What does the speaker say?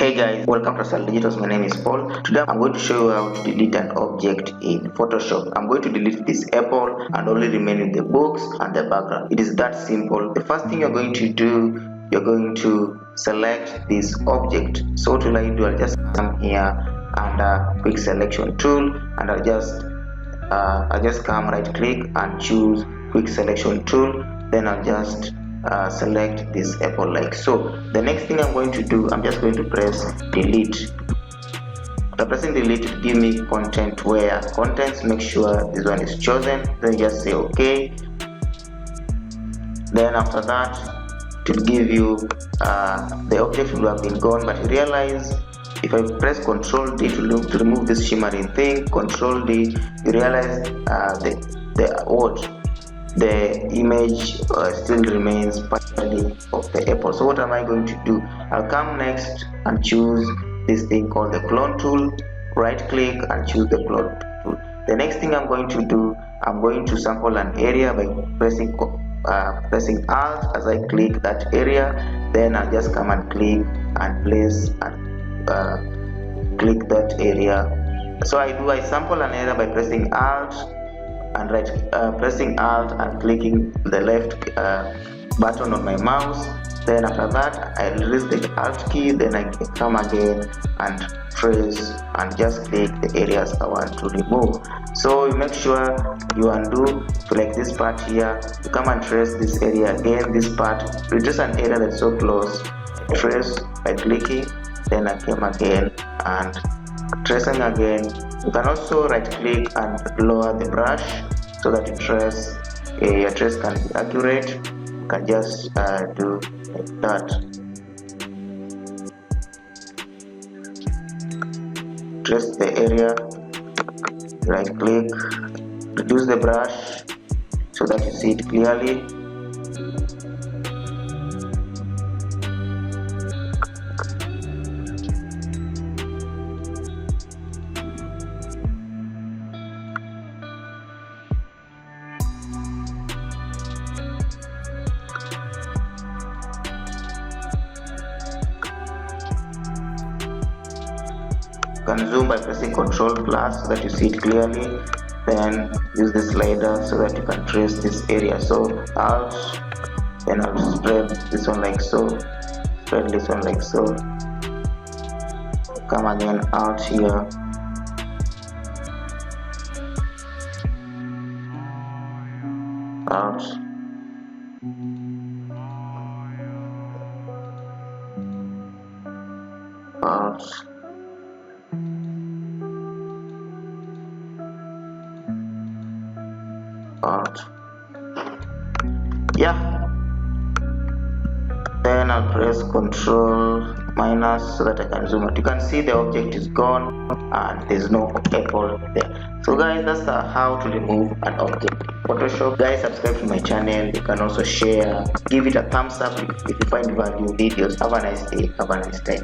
Hey guys, welcome to Sal Digitals. My name is Paul. Today I'm going to show you how to delete an object in Photoshop. I'm going to delete this apple and only remaining the box and the background. It is that simple. The first thing you're going to do, you're going to select this object. So what will I do? I'll just come here and quick selection tool, and I'll just come right click and choose quick selection tool. Then I'll just select this apple like so. The next thing I'm going to do, I'm just going to press delete. After pressing delete, it give me content where contents, make sure this one is chosen, then just say okay. Then after that, it will give you the object will have been gone, but you realize if I press Ctrl D to remove this shimmering thing, Ctrl D, you realize the image still remains partially of the apple. So what am I going to do? I'll come next and choose this thing called the clone tool, right click and choose the clone tool. The next thing I'm going to do, I'm going to sample an area by pressing Alt as I click that area. Then I'll just come and click and place and click that area. So I sample an area by pressing Alt and pressing Alt and clicking the left button on my mouse. Then after that, I release the Alt key. Then I come again and trace and just click the areas I want to remove. So you make sure you undo, select this part here, you come and trace this area again, this part, reduce an area that's so close, trace by clicking, then I came again and tracing again. You can also right click and lower the brush so that your trace can be accurate. You can just do like that. Trace the area, right click, reduce the brush so that you see it clearly. You can zoom by pressing Ctrl plus so that you see it clearly. Then use the slider so that you can trace this area. So Alt, then I'll spread this one like so, spread this one like so. Come again, Alt here, Alt, Alt, Alt. Yeah, then I'll press Ctrl minus so that I can zoom out. You can see the object is gone and there's no apple there. So guys, that's how to remove an object in Photoshop. Guys, subscribe to my channel. You can also share, give it a thumbs up if you find value videos. Have a nice day, have a nice time.